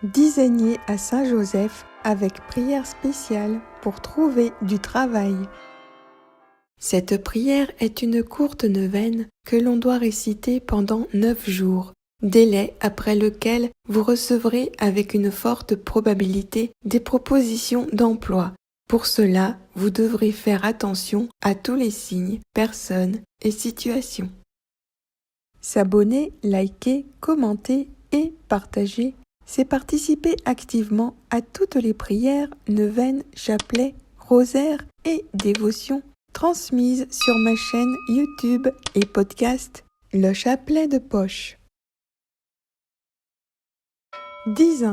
Dizainier à Saint-Joseph avec prière spéciale pour trouver du travail. Cette prière est une courte neuvaine que l'on doit réciter pendant 9 jours, délai après lequel vous recevrez avec une forte probabilité des propositions d'emploi. Pour cela, vous devrez faire attention à tous les signes, personnes et situations. S'abonner, liker, commenter et partager, c'est participer activement à toutes les prières, neuvaines, chapelets, rosaires et dévotions transmises sur ma chaîne YouTube et podcast Le Chapelet de Poche. 10.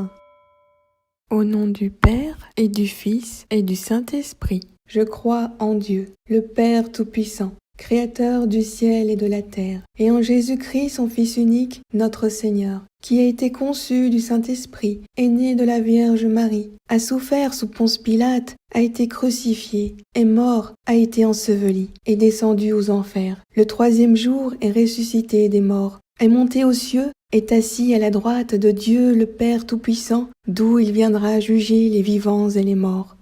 Au nom du Père et du Fils et du Saint-Esprit, je crois en Dieu, le Père Tout-Puissant, Créateur du ciel et de la terre, et en Jésus-Christ, son Fils unique, notre Seigneur, qui a été conçu du Saint-Esprit, est né de la Vierge Marie, a souffert sous Ponce Pilate, a été crucifié, est mort, a été enseveli, est descendu aux enfers. Le 3e jour est ressuscité des morts, est monté aux cieux, est assis à la droite de Dieu le Père Tout-Puissant, d'où il viendra juger les vivants et les morts.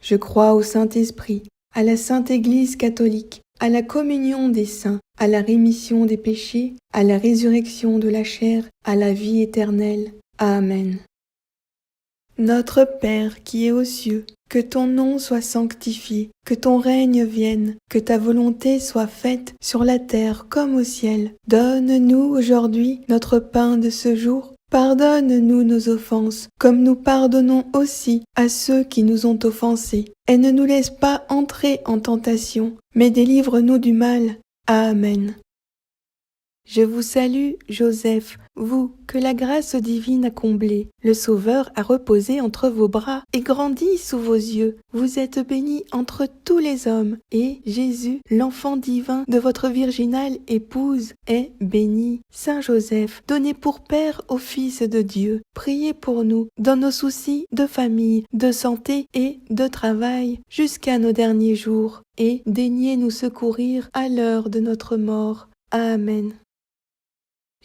Je crois au Saint-Esprit, à la Sainte Église catholique, à la communion des saints, à la rémission des péchés, à la résurrection de la chair, à la vie éternelle. Amen. Notre Père qui es aux cieux, que ton nom soit sanctifié, que ton règne vienne, que ta volonté soit faite sur la terre comme au ciel. Donne-nous aujourd'hui notre pain de ce jour. Pardonne-nous nos offenses, comme nous pardonnons aussi à ceux qui nous ont offensés. Et ne nous laisse pas entrer en tentation, mais délivre-nous du mal. Amen. Je vous salue, Joseph, vous que la grâce divine a comblé. Le Sauveur a reposé entre vos bras et grandi sous vos yeux. Vous êtes béni entre tous les hommes, et Jésus, l'enfant divin de votre virginale épouse, est béni. Saint Joseph, donné pour Père au Fils de Dieu, priez pour nous dans nos soucis de famille, de santé et de travail, jusqu'à nos derniers jours, et daignez nous secourir à l'heure de notre mort. Amen.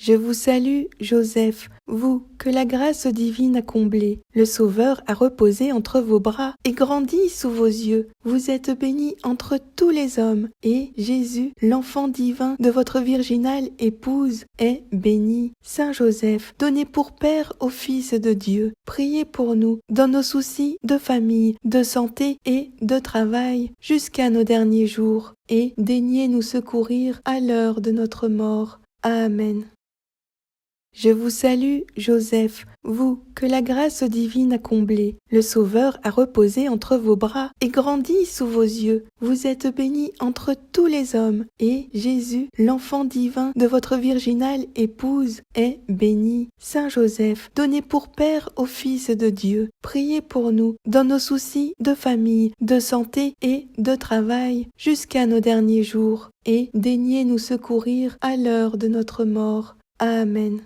Je vous salue, Joseph, vous que la grâce divine a comblé. Le Sauveur a reposé entre vos bras et grandi sous vos yeux. Vous êtes béni entre tous les hommes, et Jésus, l'enfant divin de votre virginale épouse, est béni. Saint Joseph, donné pour Père au Fils de Dieu, priez pour nous dans nos soucis de famille, de santé et de travail, jusqu'à nos derniers jours, et daignez nous secourir à l'heure de notre mort. Amen. Je vous salue, Joseph, vous que la grâce divine a comblé. Le Sauveur a reposé entre vos bras et grandi sous vos yeux. Vous êtes béni entre tous les hommes, et Jésus, l'enfant divin de votre virginale épouse, est béni. Saint Joseph, donné pour Père au Fils de Dieu, priez pour nous dans nos soucis de famille, de santé et de travail, jusqu'à nos derniers jours, et daignez nous secourir à l'heure de notre mort. Amen.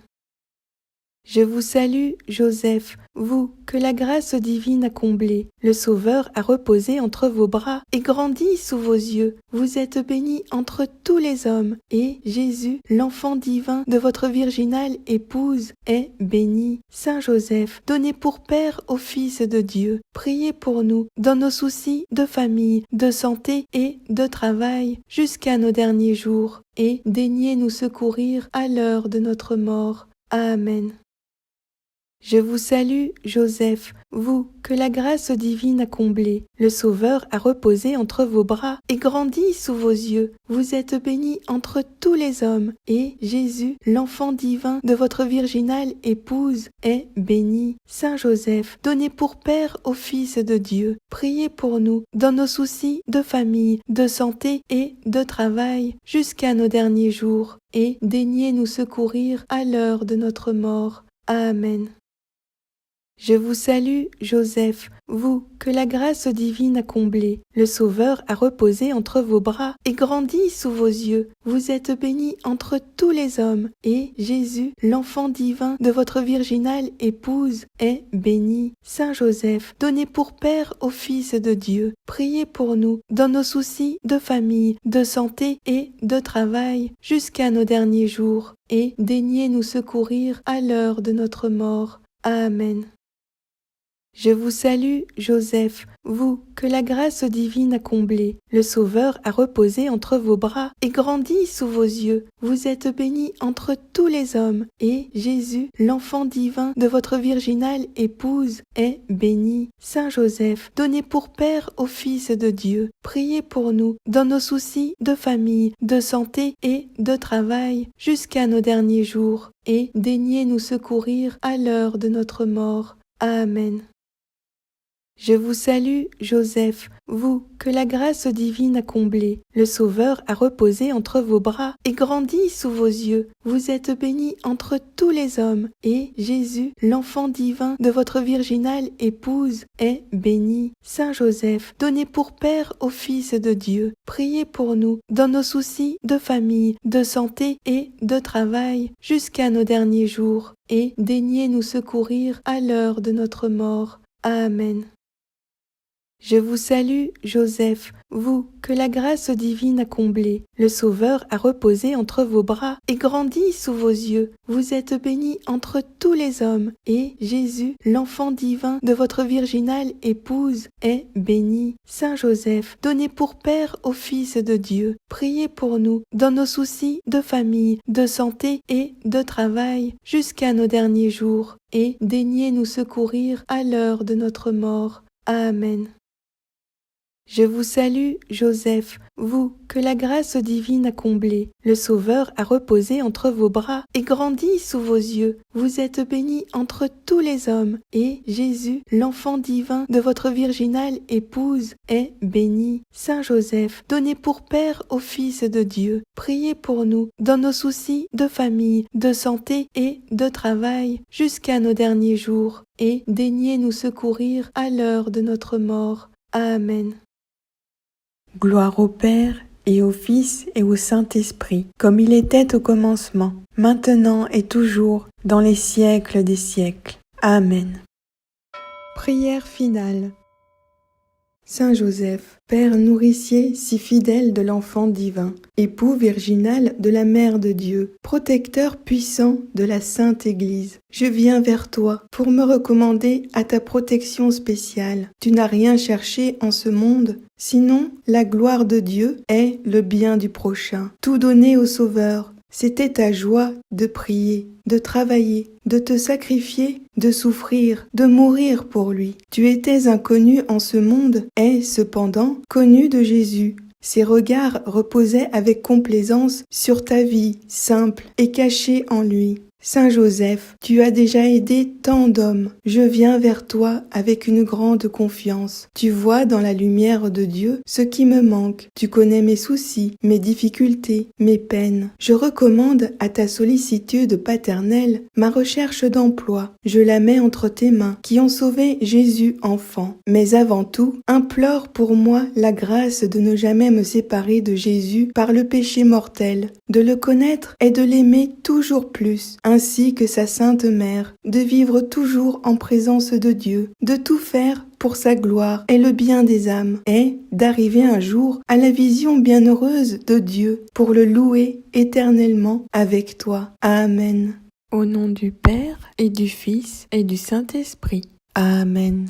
Je vous salue, Joseph, vous que la grâce divine a comblé. Le Sauveur a reposé entre vos bras et grandi sous vos yeux. Vous êtes béni entre tous les hommes, et Jésus, l'enfant divin de votre virginale épouse, est béni. Saint Joseph, donné pour Père au Fils de Dieu, priez pour nous dans nos soucis de famille, de santé et de travail, jusqu'à nos derniers jours, et daignez nous secourir à l'heure de notre mort. Amen. Je vous salue, Joseph, vous que la grâce divine a comblé. Le Sauveur a reposé entre vos bras et grandi sous vos yeux. Vous êtes béni entre tous les hommes, et Jésus, l'enfant divin de votre virginale épouse, est béni. Saint Joseph, donné pour Père au Fils de Dieu, priez pour nous dans nos soucis de famille, de santé et de travail, jusqu'à nos derniers jours, et daignez nous secourir à l'heure de notre mort. Amen. Je vous salue, Joseph, vous que la grâce divine a comblé. Le Sauveur a reposé entre vos bras et grandi sous vos yeux. Vous êtes béni entre tous les hommes, et Jésus, l'enfant divin de votre virginale épouse, est béni. Saint Joseph, donné pour Père au Fils de Dieu, priez pour nous dans nos soucis de famille, de santé et de travail, jusqu'à nos derniers jours, et daignez nous secourir à l'heure de notre mort. Amen. Je vous salue, Joseph, vous que la grâce divine a comblé. Le Sauveur a reposé entre vos bras et grandi sous vos yeux. Vous êtes béni entre tous les hommes, et Jésus, l'enfant divin de votre virginale épouse, est béni. Saint Joseph, donné pour Père au Fils de Dieu, priez pour nous dans nos soucis de famille, de santé et de travail, jusqu'à nos derniers jours, et daignez nous secourir à l'heure de notre mort. Amen. Je vous salue, Joseph, vous que la grâce divine a comblé. Le Sauveur a reposé entre vos bras et grandi sous vos yeux. Vous êtes béni entre tous les hommes, et Jésus, l'enfant divin de votre virginale épouse, est béni. Saint Joseph, donné pour Père au Fils de Dieu, priez pour nous dans nos soucis de famille, de santé et de travail, jusqu'à nos derniers jours, et daignez nous secourir à l'heure de notre mort. Amen. Je vous salue, Joseph, vous que la grâce divine a comblé. Le Sauveur a reposé entre vos bras et grandi sous vos yeux. Vous êtes béni entre tous les hommes, et Jésus, l'enfant divin de votre virginale épouse, est béni. Saint Joseph, donné pour Père au Fils de Dieu, priez pour nous dans nos soucis de famille, de santé et de travail, jusqu'à nos derniers jours, et daignez nous secourir à l'heure de notre mort. Amen. Je vous salue, Joseph, vous que la grâce divine a comblé. Le Sauveur a reposé entre vos bras et grandi sous vos yeux. Vous êtes béni entre tous les hommes, et Jésus, l'enfant divin de votre virginale épouse, est béni. Saint Joseph, donné pour Père au Fils de Dieu, priez pour nous dans nos soucis de famille, de santé et de travail, jusqu'à nos derniers jours, et daignez nous secourir à l'heure de notre mort. Amen. Gloire au Père, et au Fils, et au Saint-Esprit, comme il était au commencement, maintenant et toujours, dans les siècles des siècles. Amen. Prière finale. Saint Joseph, Père nourricier si fidèle de l'enfant divin, époux virginal de la Mère de Dieu, protecteur puissant de la Sainte Église, je viens vers toi pour me recommander à ta protection spéciale. Tu n'as rien cherché en ce monde, sinon la gloire de Dieu est le bien du prochain. Tout donner au Sauveur, c'était ta joie de prier, de travailler, de te sacrifier, de souffrir, de mourir pour lui. Tu étais inconnu en ce monde et, cependant, connu de Jésus. Ses regards reposaient avec complaisance sur ta vie simple et cachée en lui. Saint Joseph, tu as déjà aidé tant d'hommes. Je viens vers toi avec une grande confiance. Tu vois dans la lumière de Dieu ce qui me manque. Tu connais mes soucis, mes difficultés, mes peines. Je recommande à ta sollicitude paternelle ma recherche d'emploi. Je la mets entre tes mains qui ont sauvé Jésus enfant. Mais avant tout, implore pour moi la grâce de ne jamais me séparer de Jésus par le péché mortel, de le connaître et de l'aimer toujours plus, ainsi que sa Sainte Mère, de vivre toujours en présence de Dieu, de tout faire pour sa gloire et le bien des âmes, et d'arriver un jour à la vision bienheureuse de Dieu pour le louer éternellement avec toi. Amen. Au nom du Père et du Fils et du Saint-Esprit. Amen.